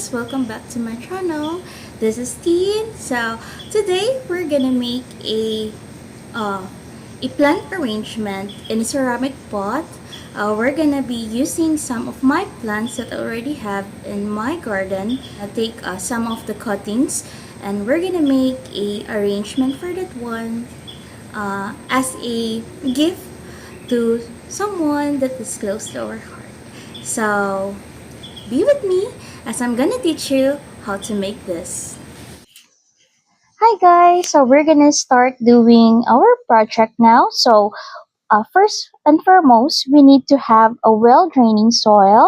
guys, welcome back to my channel. This is Teen. So today we're gonna make uh, a plant arrangement in a ceramic pot. We're gonna be using some of my plants that I already have in my garden. I take some of the cuttings and we're gonna make a arrangement for that one as a gift to someone that is close to our heart. So be with me as I'm gonna teach you how to make this. Hi guys, so we're gonna start doing our project now. First and foremost, we need to have a well draining soil.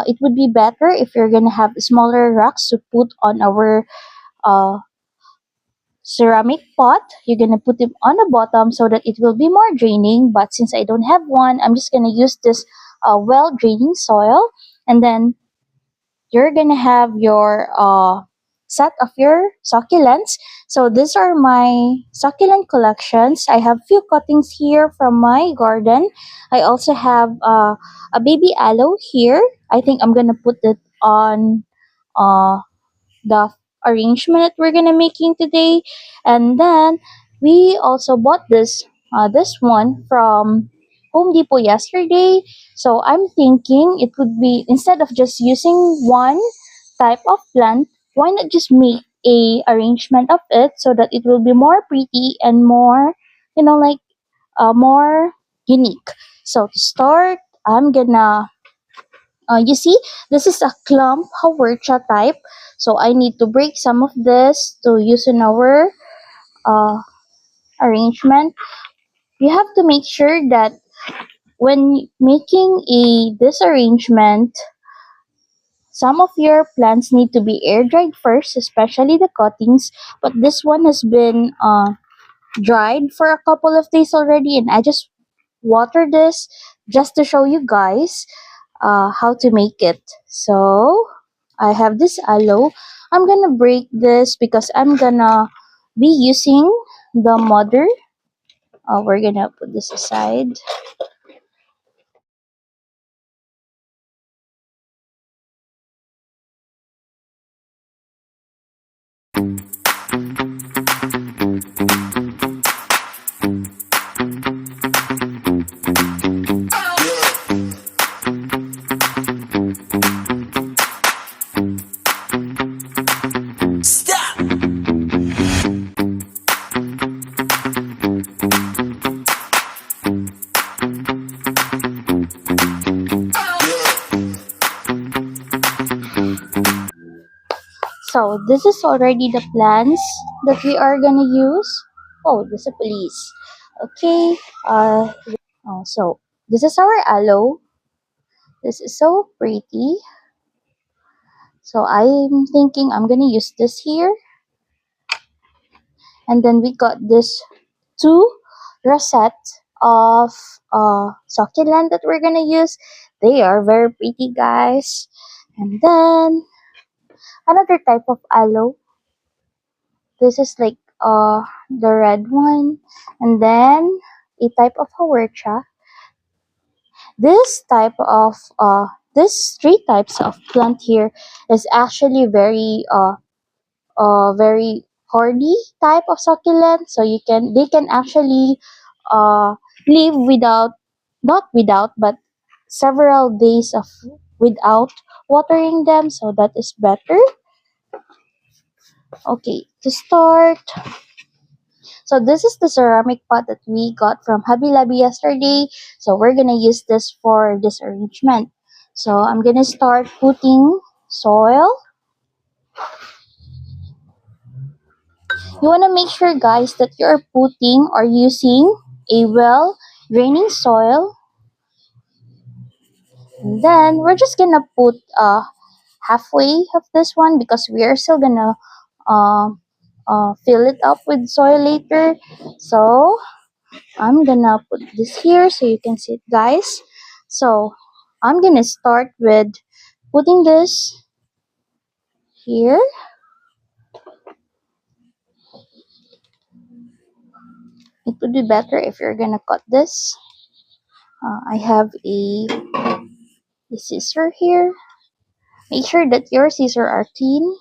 It would be better if you're gonna have smaller rocks to put on our uh, ceramic pot. You're gonna put them on the bottom so that it will be more draining. But since I don't have one, I'm just gonna use this well draining soil, and then you're gonna have your set of your succulents. So these are my succulent collections. I have few cuttings here from my garden. I also have a baby aloe here. I think I'm gonna put it on uh, the arrangement that we're gonna making today. And then we also bought this one from Home Depot yesterday. So I'm thinking it would be, instead of just using one type of plant, why not just make a arrangement of it so that it will be more pretty and more, like more unique. So to start, I'm gonna you see, this is a clump haworcha type. So I need to break some of this to use in our uh, arrangement. You have to make sure that when making a this arrangement, some of your plants need to be air dried first, especially the cuttings. But this one has been dried for a couple of days already, and I just water this just to show you guys how to make it. So I have this aloe. I'm gonna break this because I'm gonna be using the mother. We're gonna put this aside. So this is already the plants that we are gonna use. Oh, there's a police. Okay. So this is our aloe. This is so pretty. So I'm thinking I'm gonna use this here. And then we got this two rosettes of succulent that we're gonna use. They are very pretty, guys. And then another type of aloe. This is like the red one. And then a type of haworcha. This type of this three types of plant here is actually very hardy type of succulent. So they can actually uh live without, not without, but several days of without watering them, so that is better. Okay, to start, so this is the ceramic pot that we got from Hobby Lobby yesterday. So we're gonna use this for this arrangement. So I'm gonna start putting soil. You want to make sure, guys, that you're putting or using a well draining soil. And then we're just gonna put halfway of this one because we are still gonna uh, fill it up with soil later. So I'm gonna put this here so you can see it, guys. So I'm gonna start with putting this here. It would be better if you're gonna cut this. I have a scissor here. Make sure that your scissors are clean.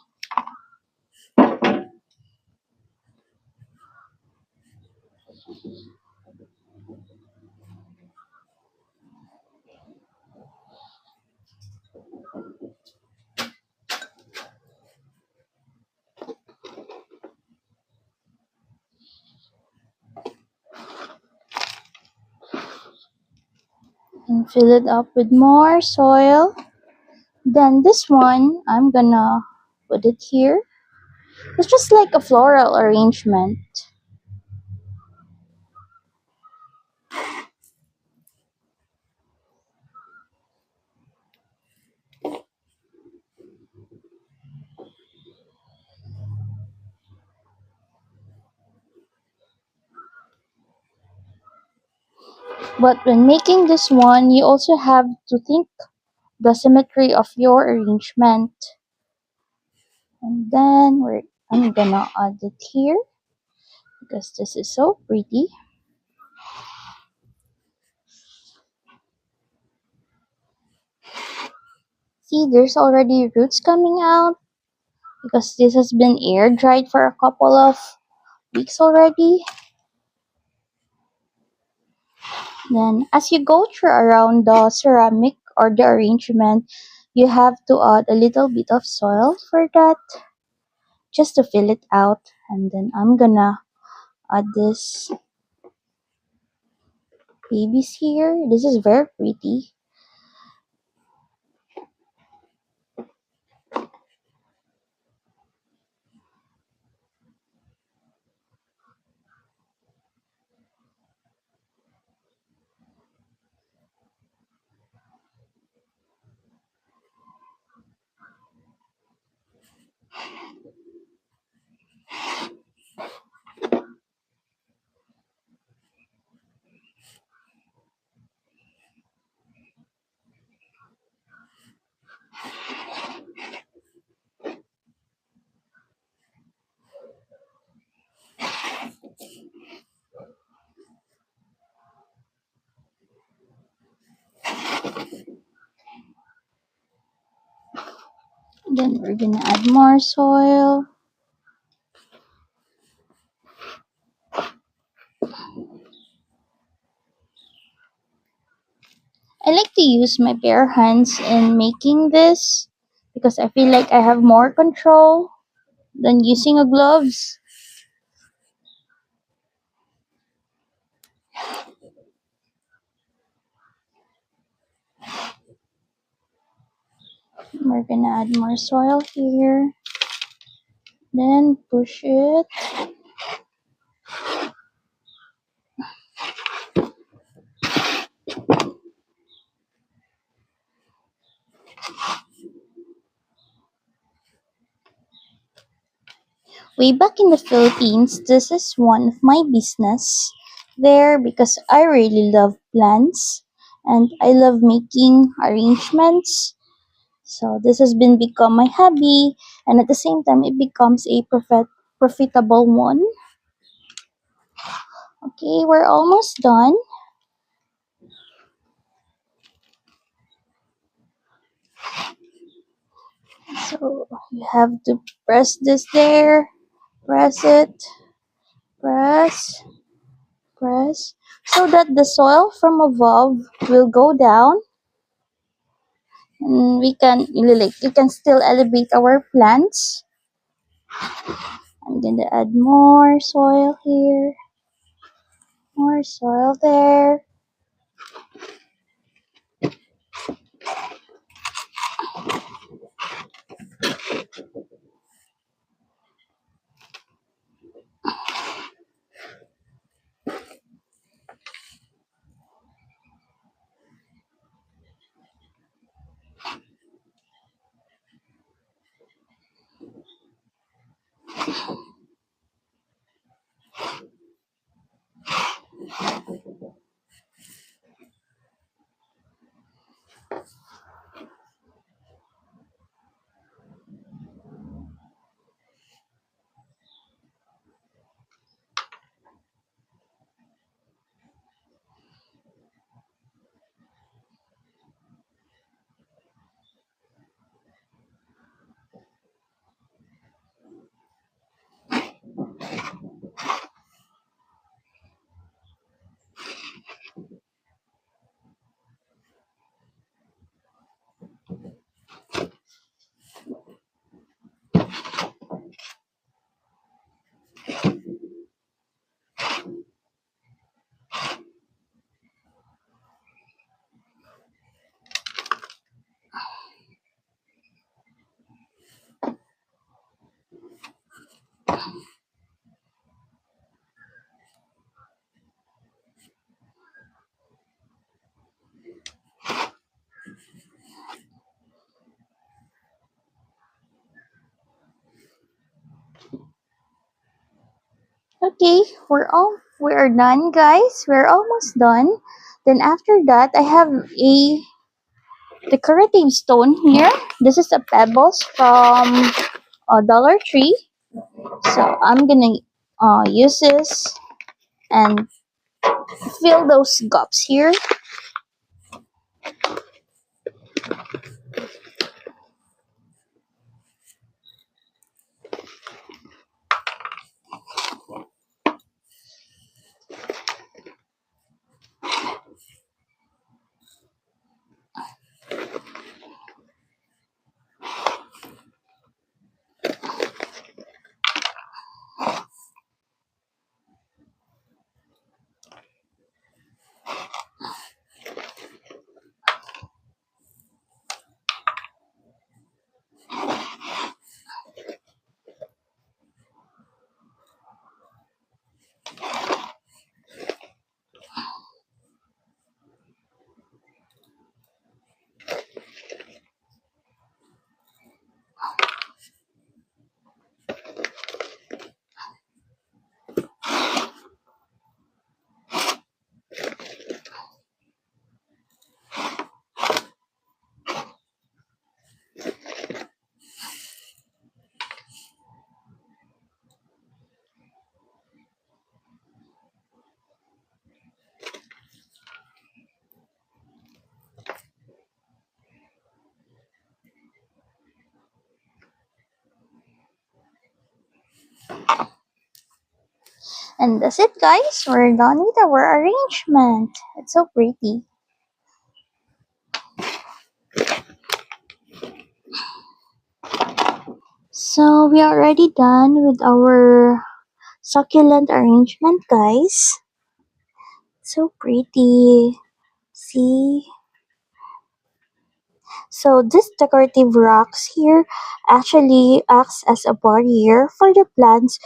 And fill it up with more soil. Then this one, I'm gonna put it here. It's just like a floral arrangement. But when making this one, you also have to think the symmetry of your arrangement. And then I'm gonna add it here because this is so pretty. See, there's already roots coming out because this has been air dried for a couple of weeks already. Then as you go through around the ceramic or the arrangement, you have to add a little bit of soil for that just to fill it out. And then I'm gonna add this babies here. This is very pretty. Then we're gonna add more soil. I like to use my bare hands in making this because I feel like I have more control than using a gloves. We're gonna add more soil here. Then push it. Way back in the Philippines, this is one of my business there because I really love plants and I love making arrangements. So this has been become my hobby and at the same time it becomes a profitable one. Okay, we're almost done. So you have to press this there, press it, press, press, so that the soil from above will go down and we can still elevate our plants. I'm gonna add more soil here, more soil there. Okay, we are done, guys. We're almost done. Then after that, I have a decorative stone here. This is a pebbles from Dollar Tree. So I'm gonna use this and fill those gaps here. And that's it, guys. We're done with our arrangement. It's so pretty. So we are already done with our succulent arrangement, guys. So pretty. See? So this decorative rocks here actually acts as a barrier for the plants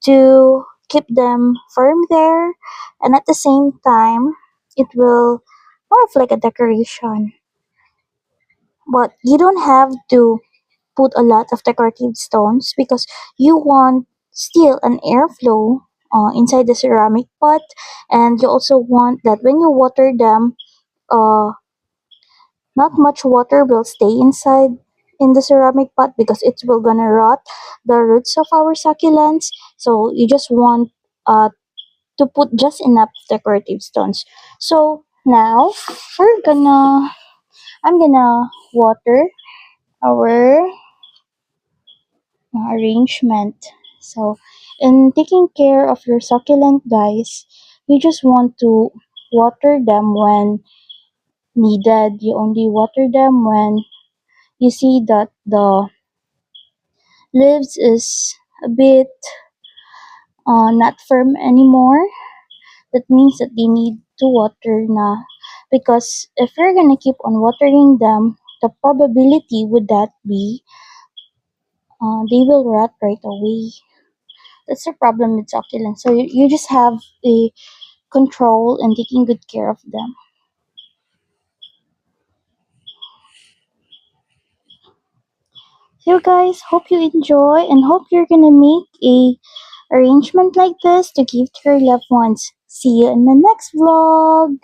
to keep them firm there, and at the same time it will more of like a decoration. But you don't have to put a lot of decorative stones because you want still an airflow inside the ceramic pot, and you also want that when you water them, uh, not much water will stay inside in the ceramic pot because it will gonna rot the roots of our succulents. So you just want to put just enough decorative stones. So now we're gonna I'm gonna water our arrangement. So in taking care of your succulent, guys, you just want to water them when needed. You only water them when you see that the leaves is a bit not firm anymore. That means that they need to water na. Because if you're gonna keep on watering them, the probability would that be they will rot right away. That's the problem with succulents. So you just have a control and taking good care of them. So guys, hope you enjoy and hope you're gonna make a arrangement like this to give to your loved ones. See you in my next vlog.